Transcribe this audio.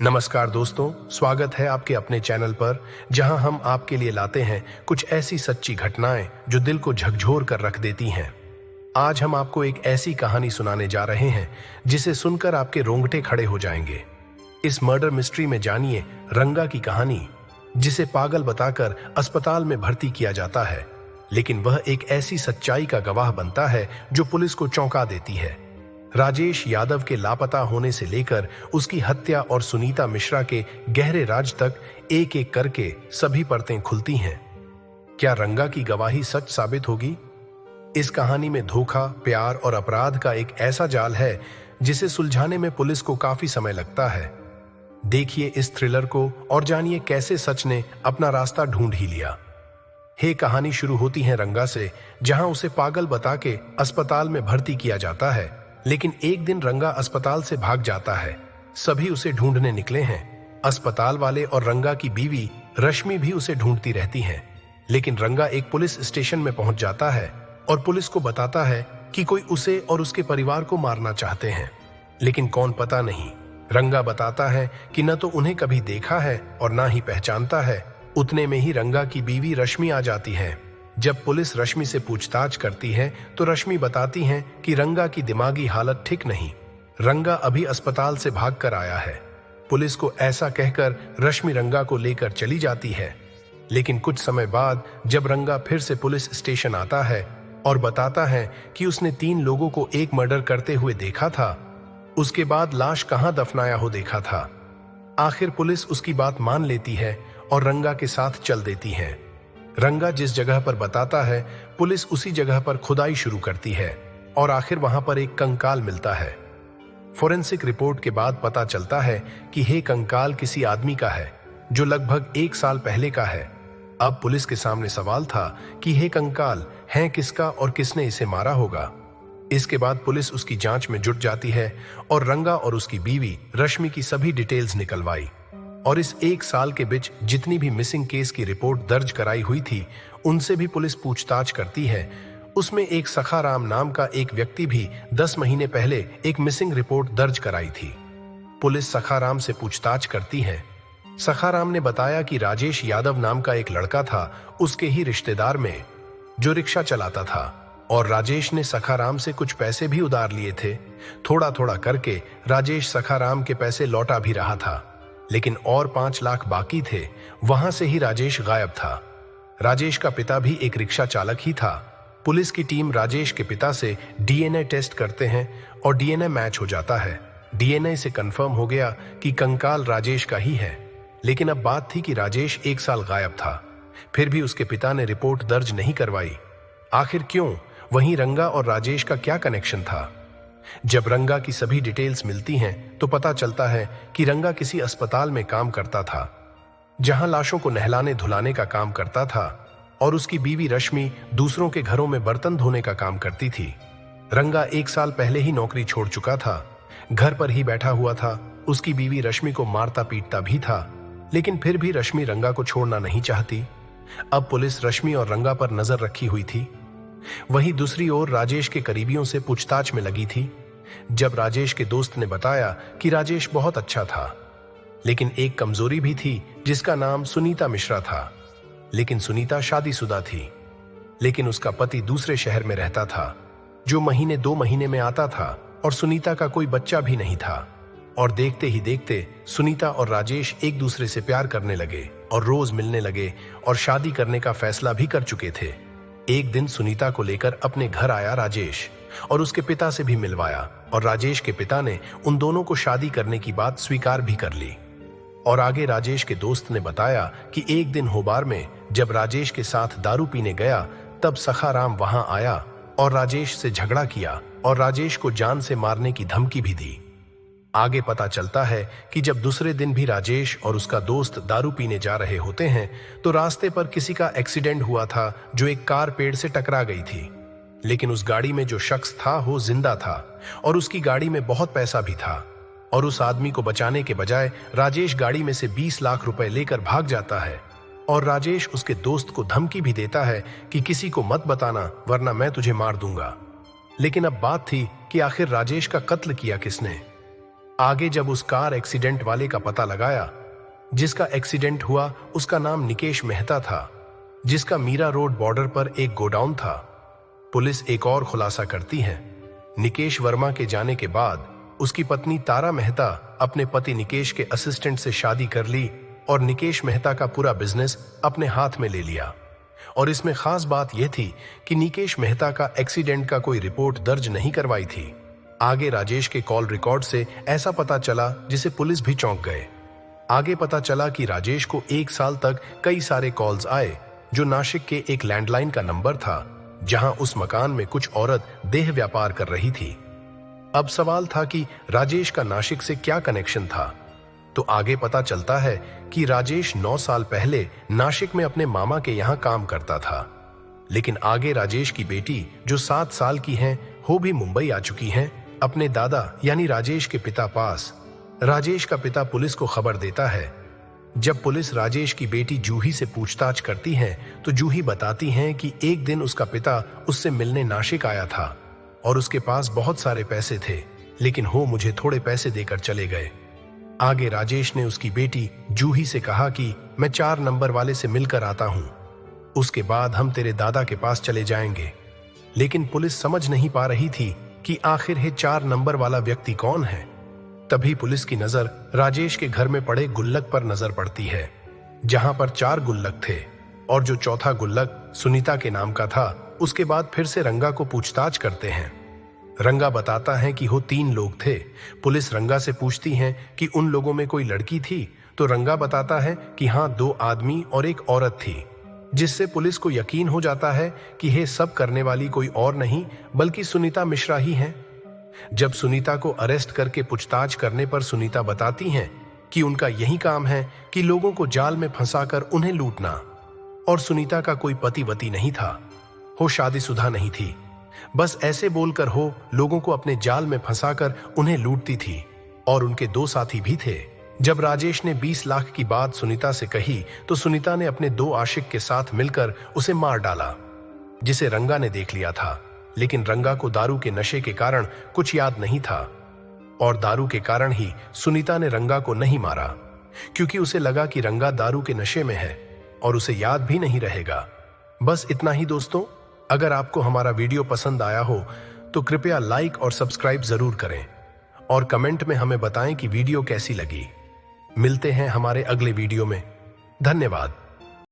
नमस्कार दोस्तों, स्वागत है आपके अपने चैनल पर जहां हम आपके लिए लाते हैं कुछ ऐसी सच्ची घटनाएं जो दिल को झकझोर कर रख देती हैं। आज हम आपको एक ऐसी कहानी सुनाने जा रहे हैं जिसे सुनकर आपके रोंगटे खड़े हो जाएंगे। इस मर्डर मिस्ट्री में जानिए रंगा की कहानी, जिसे पागल बताकर अस्पताल में भर्ती किया जाता है, लेकिन वह एक ऐसी सच्चाई का गवाह बनता है जो पुलिस को चौंका देती है। राजेश यादव के लापता होने से लेकर उसकी हत्या और सुनीता मिश्रा के गहरे राज तक एक एक करके सभी परतें खुलती हैं। क्या रंगा की गवाही सच साबित होगी? इस कहानी में धोखा, प्यार और अपराध का एक ऐसा जाल है जिसे सुलझाने में पुलिस को काफी समय लगता है। देखिए इस थ्रिलर को और जानिए कैसे सच ने अपना रास्ता ढूंढ ही लिया। कहानी शुरू होती है रंगा से, जहां उसे पागल बता के अस्पताल में भर्ती किया जाता है, लेकिन एक दिन रंगा अस्पताल से भाग जाता है। सभी उसे ढूंढने निकले हैं। अस्पताल वाले और रंगा की बीवी रश्मि भी उसे ढूंढती रहती हैं। लेकिन रंगा एक पुलिस स्टेशन में पहुंच जाता है और पुलिस को बताता है कि कोई उसे और उसके परिवार को मारना चाहते हैं, लेकिन कौन पता नहीं। रंगा बताता है कि न तो उन्हें कभी देखा है और ना ही पहचानता है। उतने में ही रंगा की बीवी रश्मि आ जाती है। जब पुलिस रश्मि से पूछताछ करती है तो रश्मि बताती हैं कि रंगा की दिमागी हालत ठीक नहीं, रंगा अभी अस्पताल से भागकर आया है। पुलिस को ऐसा कहकर रश्मि रंगा को लेकर चली जाती है। लेकिन कुछ समय बाद जब रंगा फिर से पुलिस स्टेशन आता है और बताता है कि उसने 3 लोगों को एक मर्डर करते हुए देखा था, उसके बाद लाश कहां दफनाया हो देखा था। आखिर पुलिस उसकी बात मान लेती है और रंगा के साथ चल देती है। रंगा जिस जगह पर बताता है, पुलिस उसी जगह पर खुदाई शुरू करती है और आखिर वहां पर एक कंकाल मिलता है। फोरेंसिक रिपोर्ट के बाद पता चलता है कि कंकाल किसी आदमी का है जो लगभग 1 साल पहले का है। अब पुलिस के सामने सवाल था कि कंकाल है किसका और किसने इसे मारा होगा। इसके बाद पुलिस उसकी जांच में जुट जाती है और रंगा और उसकी बीवी रश्मि की सभी डिटेल्स निकलवाई। और इस 1 साल के बीच जितनी भी मिसिंग केस की रिपोर्ट दर्ज कराई हुई थी, उनसे भी पुलिस पूछताछ करती है। उसमें एक सखाराम नाम का एक व्यक्ति भी 10 महीने पहले एक मिसिंग रिपोर्ट दर्ज कराई थी। पुलिस सखाराम से पूछताछ करती है। सखाराम ने बताया कि राजेश यादव नाम का एक लड़का था उसके ही रिश्तेदार में, जो रिक्शा चलाता था, और राजेश ने सखाराम से कुछ पैसे भी उधार लिए थे। थोड़ा थोड़ा करके राजेश सखाराम के पैसे लौटा भी रहा था, लेकिन और 5 लाख बाकी थे। वहां से ही राजेश गायब था। राजेश का पिता भी एक रिक्शा चालक ही था। पुलिस की टीम राजेश के पिता से डीएनए टेस्ट करते हैं और डीएनए मैच हो जाता है। डीएनए से कंफर्म हो गया कि कंकाल राजेश का ही है। लेकिन अब बात थी कि राजेश 1 साल गायब था, फिर भी उसके पिता ने रिपोर्ट दर्ज नहीं करवाई। आखिर क्यों? वहीं रंगा और राजेश का क्या कनेक्शन था? जब रंगा की सभी डिटेल्स मिलती हैं तो पता चलता है कि रंगा किसी अस्पताल में काम करता था, जहां लाशों को नहलाने धुलाने का काम करता था, और उसकी बीवी रश्मि दूसरों के घरों में बर्तन धोने का काम करती थी। रंगा 1 साल पहले ही नौकरी छोड़ चुका था, घर पर ही बैठा हुआ था। उसकी बीवी रश्मि को मारता पीटता भी था, लेकिन फिर भी रश्मि रंगा को छोड़ना नहीं चाहती। अब पुलिस रश्मि और रंगा पर नजर रखी हुई थी। वहीं दूसरी ओर राजेश के करीबियों से पूछताछ में लगी थी। जब राजेश के दोस्त ने बताया कि राजेश बहुत अच्छा था, लेकिन एक कमजोरी भी थी जिसका नाम सुनीता मिश्रा था। लेकिन सुनीता शादीशुदा थी, लेकिन उसका पति दूसरे शहर में रहता था, जो महीने 2 महीने में आता था, और सुनीता का कोई बच्चा भी नहीं था। और देखते ही देखते सुनीता और राजेश एक दूसरे से प्यार करने लगे और रोज मिलने लगे और शादी करने का फैसला भी कर चुके थे। एक दिन सुनीता को लेकर अपने घर आया राजेश और उसके पिता से भी मिलवाया, और राजेश के पिता ने उन दोनों को शादी करने की बात स्वीकार भी कर ली। और आगे राजेश के दोस्त ने बताया कि एक दिन होबार में जब राजेश के साथ दारू पीने गया, तब सखाराम वहां आया और राजेश से झगड़ा किया और राजेश को जान से मारने की धमकी भी दी। आगे पता चलता है कि जब दूसरे दिन भी राजेश और उसका दोस्त दारू पीने जा रहे होते हैं तो रास्ते पर किसी का एक्सीडेंट हुआ था, जो एक कार पेड़ से टकरा गई थी। लेकिन उस गाड़ी में जो शख्स था वो जिंदा था और उसकी गाड़ी में बहुत पैसा भी था। और उस आदमी को बचाने के बजाय राजेश गाड़ी में से 20 लाख रुपए लेकर भाग जाता है, और राजेश उसके दोस्त को धमकी भी देता है कि किसी को मत बताना वरना मैं तुझे मार दूंगा। लेकिन अब बात थी कि आखिर राजेश का कत्ल किया किसने। आगे जब उस कार एक्सीडेंट वाले का पता लगाया, जिसका एक्सीडेंट हुआ उसका नाम निकेश मेहता था, जिसका मीरा रोड बॉर्डर पर एक गोडाउन था। पुलिस एक और खुलासा करती है। निकेश वर्मा के जाने के बाद उसकी पत्नी तारा मेहता अपने पति निकेश के असिस्टेंट से शादी कर ली और निकेश मेहता का पूरा बिजनेस अपने हाथ में ले लिया। और इसमें खास बात यह थी कि निकेश मेहता का एक्सीडेंट का कोई रिपोर्ट दर्ज नहीं करवाई थी। आगे राजेश के कॉल रिकॉर्ड से ऐसा पता चला जिसे पुलिस भी चौंक गए। आगे पता चला कि राजेश को 1 साल तक कई सारे कॉल्स आए जो नासिक के एक लैंडलाइन का नंबर था, जहां उस मकान में कुछ औरत देह व्यापार कर रही थी। अब सवाल था कि राजेश का नासिक से क्या कनेक्शन था। तो आगे पता चलता है कि राजेश 9 साल पहले नासिक में अपने मामा के यहां काम करता था, लेकिन आगे राजेश की बेटी जो 7 साल की हैं, वो भी मुंबई आ चुकी हैं अपने दादा यानी राजेश के पिता पास। राजेश का पिता पुलिस को खबर देता है। जब पुलिस राजेश की बेटी जूही से पूछताछ करती है तो जूही बताती हैं कि एक दिन उसका पिता उससे मिलने नासिक आया था और उसके पास बहुत सारे पैसे थे, लेकिन वो मुझे थोड़े पैसे देकर चले गए। आगे राजेश ने उसकी बेटी जूही से कहा कि मैं 4 नंबर वाले से मिलकर आता हूं, उसके बाद हम तेरे दादा के पास चले जाएंगे। लेकिन पुलिस समझ नहीं पा रही थी कि आखिर ये 4 नंबर वाला व्यक्ति कौन है। तभी पुलिस की नजर राजेश के घर में पड़े गुल्लक पर नजर पड़ती है, जहां पर 4 गुल्लक थे और जो चौथा गुल्लक सुनीता के नाम का था। उसके बाद फिर से रंगा को पूछताछ करते हैं। रंगा बताता है कि वो 3 लोग थे। पुलिस रंगा से पूछती है कि उन लोगों में कोई लड़की थी, तो रंगा बताता है कि हाँ, 2 आदमी और एक औरत थी, जिससे पुलिस को यकीन हो जाता है कि ये सब करने वाली कोई और नहीं बल्कि सुनीता मिश्रा ही हैं। जब सुनीता को अरेस्ट करके पूछताछ करने पर सुनीता बताती हैं कि उनका यही काम है कि लोगों को जाल में फंसाकर उन्हें लूटना, और सुनीता का कोई पति वती नहीं था, वो शादीशुदा नहीं थी, बस ऐसे बोलकर हो लोगों को अपने जाल में फंसाकर उन्हें लूटती थी। और उनके 2 साथी भी थे। जब राजेश ने 20 लाख की बात सुनीता से कही तो सुनीता ने अपने 2 आशिक के साथ मिलकर उसे मार डाला, जिसे रंगा ने देख लिया था। लेकिन रंगा को दारू के नशे के कारण कुछ याद नहीं था, और दारू के कारण ही सुनीता ने रंगा को नहीं मारा, क्योंकि उसे लगा कि रंगा दारू के नशे में है और उसे याद भी नहीं रहेगा। बस इतना ही दोस्तों। अगर आपको हमारा वीडियो पसंद आया हो तो कृपया लाइक और सब्सक्राइब जरूर करें और कमेंट में हमें बताएं कि वीडियो कैसी लगी। मिलते हैं हमारे अगले वीडियो में। धन्यवाद।